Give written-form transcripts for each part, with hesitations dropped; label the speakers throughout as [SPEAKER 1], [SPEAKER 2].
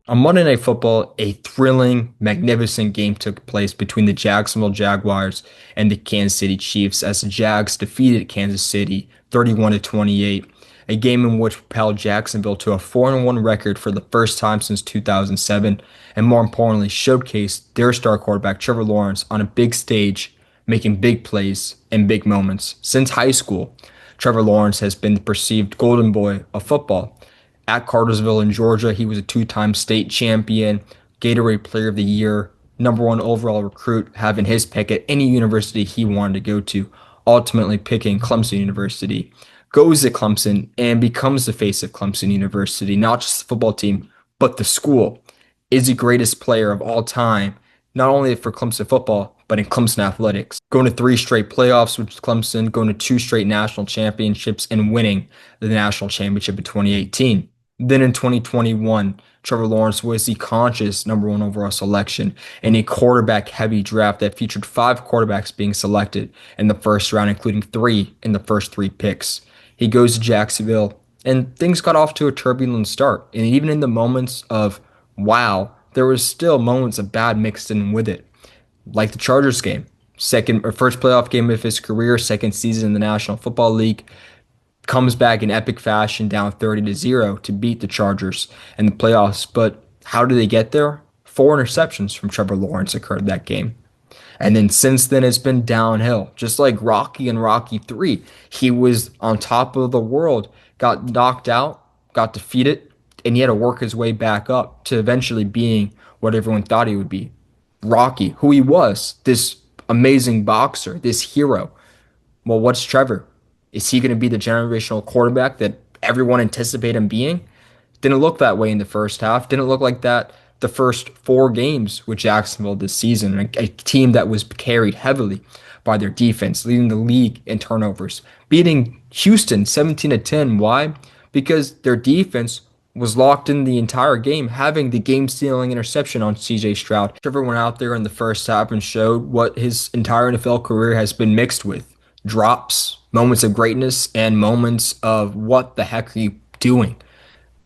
[SPEAKER 1] On Monday Night Football, a thrilling, magnificent game took place between the Jacksonville Jaguars and the Kansas City Chiefs as the Jags defeated Kansas City 31 to 28, a game in which propelled Jacksonville to a 4-1 record for the first time since 2007, and more importantly, showcased their star quarterback Trevor Lawrence on a big stage, making big plays and big moments. Since high school, Trevor Lawrence has been the perceived golden boy of football. At Cartersville in Georgia, he was a two-time state champion, Gatorade Player of the Year, number one overall recruit, having his pick at any university he wanted to go to, ultimately picking Clemson University. Goes to Clemson and becomes the face of Clemson University, not just the football team, but the school. Is the greatest player of all time, not only for Clemson football, but in Clemson athletics. Going to three straight playoffs with Clemson, going to two straight national championships, and winning the national championship in 2018. Then in 2021, Trevor Lawrence was the conscious number one overall selection in a quarterback heavy draft that featured five quarterbacks being selected in the first round, including three in the first three picks. He goes to Jacksonville, and things got off to a turbulent start. And even in the moments of wow, there was still moments of bad mixed in with it, like the Chargers game, second or first playoff game of his career, second season in the National Football League, comes back in epic fashion down 30-0 to beat the Chargers in the playoffs. But how did they get there? Four interceptions from Trevor Lawrence occurred that game. And then since then, it's been downhill. Just like Rocky and Rocky 3, he was on top of the world, got knocked out, got defeated, and he had to work his way back up to eventually being what everyone thought he would be. Rocky, who he was, this amazing boxer, this hero. Well, what's Trevor? Is he going to be the generational quarterback that everyone anticipated him being? Didn't look that way in the first half. Didn't look like that the first four games with Jacksonville this season. A team that was carried heavily by their defense, leading the league in turnovers, beating Houston 17-10. Why? Because their defense was locked in the entire game, having the game-stealing interception on CJ Stroud. Trevor went out there in the first half and showed what his entire NFL career has been mixed with: drops, moments of greatness, and moments of what the heck are you doing?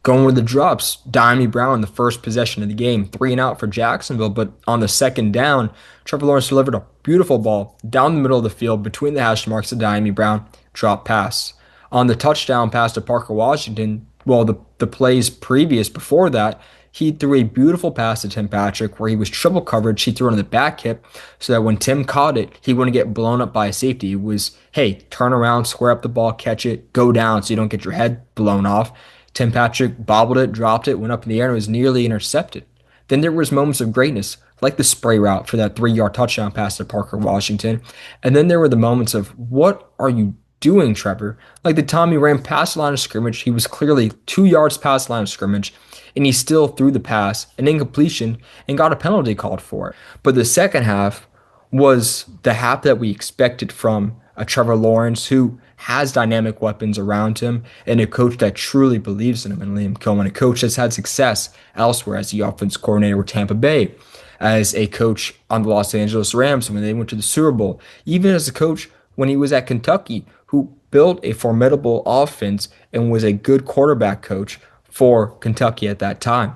[SPEAKER 1] Going with the drops, Diami Brown, the first possession of the game, 3-and-out for Jacksonville, but on the second down, Trevor Lawrence delivered a beautiful ball down the middle of the field between the hash marks of Diami Brown, drop pass. On the touchdown pass to Parker Washington, well, the plays previous before that, he threw a beautiful pass to Tim Patrick where he was triple coverage. He threw it on the back hip so that when Tim caught it, he wouldn't get blown up by a safety. It was, hey, turn around, square up the ball, catch it, go down so you don't get your head blown off. Tim Patrick bobbled it, dropped it, went up in the air, and was nearly intercepted. Then there was moments of greatness, like the spray route for that 3-yard touchdown pass to Parker Washington. And then there were the moments of, what are you doing, Trevor? Like the time he ran past the line of scrimmage, he was clearly 2 yards past the line of scrimmage, and he still threw the pass, an incompletion, and got a penalty called for it. But the second half was the half that we expected from a Trevor Lawrence who has dynamic weapons around him and a coach that truly believes in him, and Liam Coen, a coach that's had success elsewhere as the offense coordinator with Tampa Bay, as a coach on the Los Angeles Rams when they went to the Super Bowl, even as a coach when he was at Kentucky, who built a formidable offense and was a good quarterback coach for Kentucky at that time.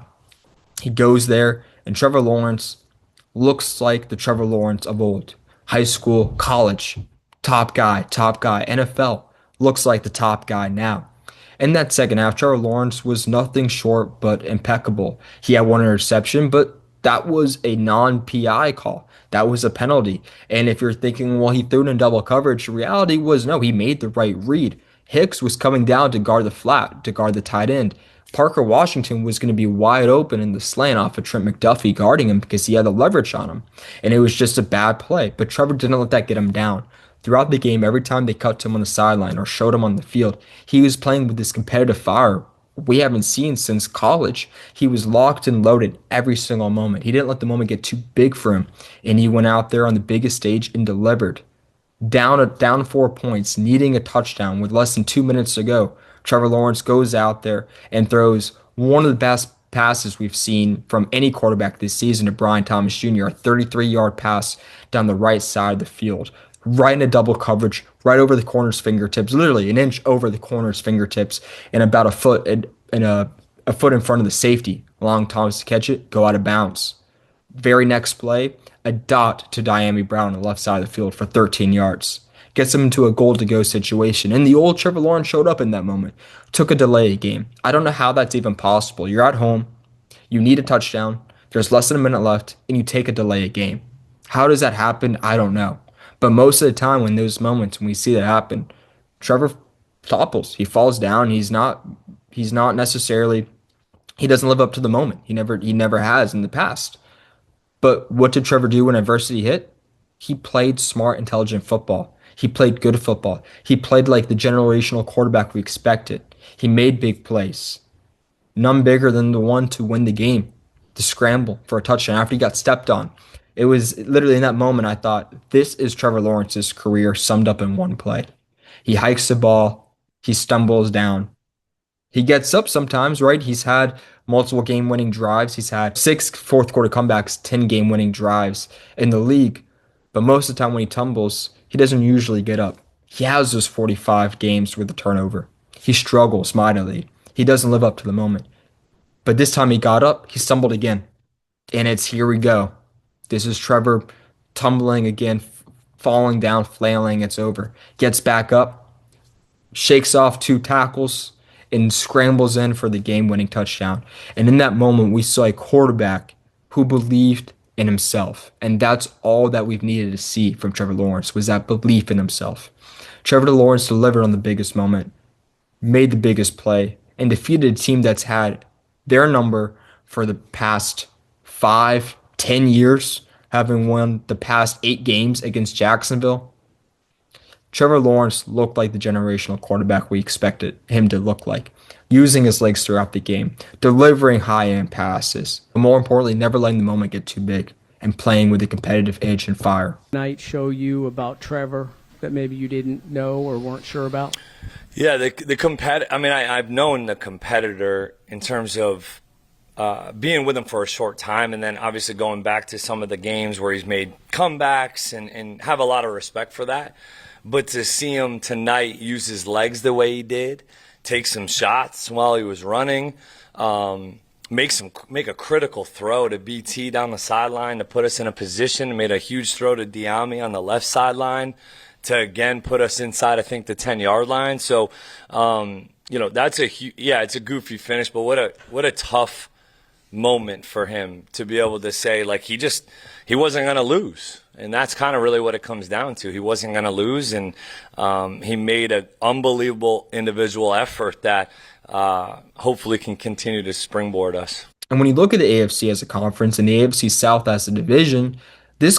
[SPEAKER 1] He goes there, and Trevor Lawrence looks like the Trevor Lawrence of old. High school, college, top guy, NFL looks like the top guy now. In that second half, Trevor Lawrence was nothing short but impeccable. He had one interception, but that was a non-PI call. That was a penalty. And if you're thinking, well, he threw it in double coverage, the reality was no, he made the right read. Hicks was coming down to guard the flat, to guard the tight end. Parker Washington was going to be wide open in the slant off of Trent McDuffie guarding him because he had the leverage on him. And it was just a bad play. But Trevor didn't let that get him down. Throughout the game, every time they cut to him on the sideline or showed him on the field, he was playing with this competitive fire we haven't seen since college. He was locked and loaded every single moment. He didn't let the moment get too big for him. And he went out there on the biggest stage and delivered. Down 4 points, needing a touchdown with less than 2 minutes to go. Trevor Lawrence goes out there and throws one of the best passes we've seen from any quarterback this season to Brian Thomas Jr., a 33-yard pass down the right side of the field, right into double coverage, right over the corner's fingertips, literally an inch over the corner's fingertips, and about a foot and a foot in front of the safety. Long times to catch it, go out of bounds. Very next play, a dot to Diami Brown on the left side of the field for 13 yards. Gets him into a goal to go situation. And the old Trevor Lawrence showed up in that moment. Took a delay game. I don't know how that's even possible. You're at home. You need a touchdown. There's less than a minute left, and you take a delay a game. How does that happen? I don't know. But most of the time, when those moments when we see that happen, Trevor topples. He falls down. He's not necessarily he doesn't live up to the moment. He never has in the past. But what did Trevor do when adversity hit? He played smart, intelligent football. He played good football. He played like the generational quarterback we expected. He made big plays. None bigger than the one to win the game, the scramble for a touchdown after he got stepped on. It was literally in that moment I thought, this is Trevor Lawrence's career summed up in one play. He hikes the ball, he stumbles down, he gets up sometimes, right? He's had multiple game winning drives. He's had six fourth quarter comebacks, 10 game winning drives in the league. But most of the time when he tumbles, he doesn't usually get up. He has those 45 games with a turnover. He struggles mightily. He doesn't live up to the moment. But this time he got up, he stumbled again. And it's here we go. This is Trevor tumbling again, falling down, flailing. It's over. Gets back up, shakes off two tackles, and scrambles in for the game-winning touchdown. And in that moment, we saw a quarterback who believed in himself. And that's all that we've needed to see from Trevor Lawrence was that belief in himself. Trevor Lawrence delivered on the biggest moment, made the biggest play, and defeated a team that's had their number for the past 5, 10 years, having won the past 8 games against Jacksonville. Trevor Lawrence looked like the generational quarterback we expected him to look like, using his legs throughout the game, delivering high-end passes, but more importantly, never letting the moment get too big and playing with a competitive edge and fire.
[SPEAKER 2] Night show you about Trevor that maybe you didn't know or weren't sure about?
[SPEAKER 3] Yeah, I mean, I've known the competitor in terms of being with him for a short time, and then obviously going back to some of the games where he's made comebacks and have a lot of respect for that. But to see him tonight use his legs the way he did, take some shots while he was running, make a critical throw to BT down the sideline to put us in a position, made a huge throw to Diami on the left sideline to again put us inside, I think, the 10-yard line. So, that's it's a goofy finish, but what a tough moment for him to be able to say, like, he wasn't going to lose. And that's kind of really what it comes down to. He wasn't going to lose, and he made an unbelievable individual effort that hopefully can continue to springboard us.
[SPEAKER 1] And when you look at the AFC as a conference and the AFC South as a division, this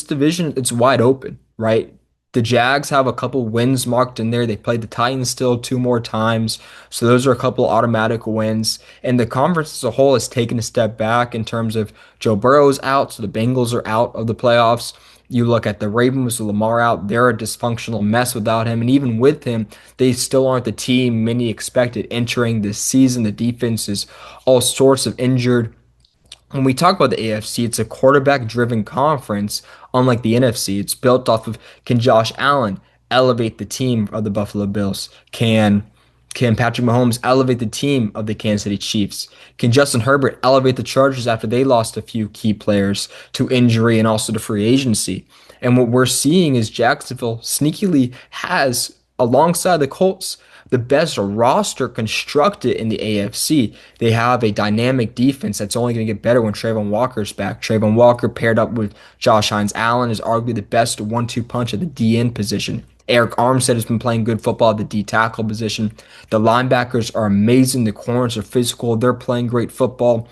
[SPEAKER 1] division, it's wide open, right? The Jags have a couple wins marked in there. They played the Titans still 2 more times. So those are a couple automatic wins. And the conference as a whole has taken a step back in terms of Joe Burrow's out, so the Bengals are out of the playoffs. You look at the Ravens with Lamar out, they're a dysfunctional mess without him. And even with him, they still aren't the team many expected entering this season. The defense is all sorts of injured. When we talk about the AFC, it's a quarterback-driven conference, unlike the NFC. It's built off of, can Josh Allen elevate the team of the Buffalo Bills? Can Patrick Mahomes elevate the team of the Kansas City Chiefs? Can Justin Herbert elevate the Chargers after they lost a few key players to injury and also to free agency? And what we're seeing is Jacksonville sneakily has, alongside the Colts, the best roster constructed in the AFC. They have a dynamic defense that's only going to get better when Trayvon Walker's back. Trayvon Walker paired up with Josh Hines Allen is arguably the best 1-2 punch at the DN position. Eric Armstead has been playing good football at the D tackle position. The linebackers are amazing. The corners are physical. They're playing great football.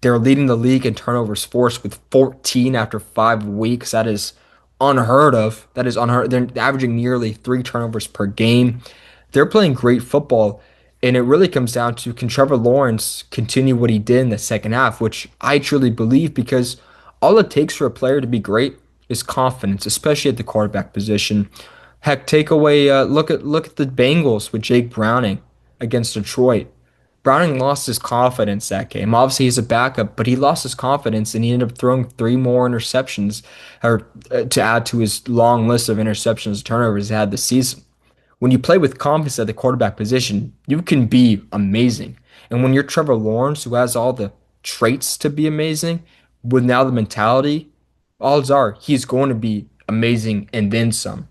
[SPEAKER 1] They're leading the league in turnovers forced with 14 after 5 weeks. That is unheard of. They're averaging nearly 3 turnovers per game. They're playing great football, and it really comes down to, can Trevor Lawrence continue what he did in the second half, which I truly believe, because all it takes for a player to be great is confidence, especially at the quarterback position. Heck, take away look at the Bengals with Jake Browning against Detroit. Browning lost his confidence that game. Obviously, he's a backup, but he lost his confidence, and he ended up throwing 3 more interceptions to add to his long list of interceptions and turnovers he had this season. When you play with confidence at the quarterback position, you can be amazing. And when you're Trevor Lawrence, who has all the traits to be amazing, with now the mentality, odds are he's going to be amazing and then some.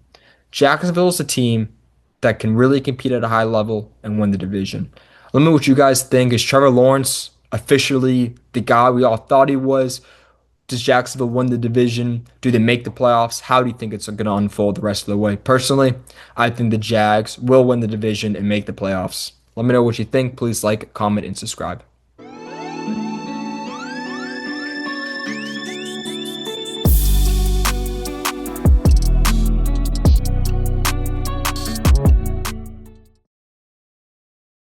[SPEAKER 1] Jacksonville is a team that can really compete at a high level and win the division. Let me know what you guys think. Is Trevor Lawrence officially the guy we all thought he was? Does Jacksonville win the division? Do they make the playoffs? How do you think it's going to unfold the rest of the way? Personally, I think the Jags will win the division and make the playoffs. Let me know what you think. Please like, comment, and subscribe.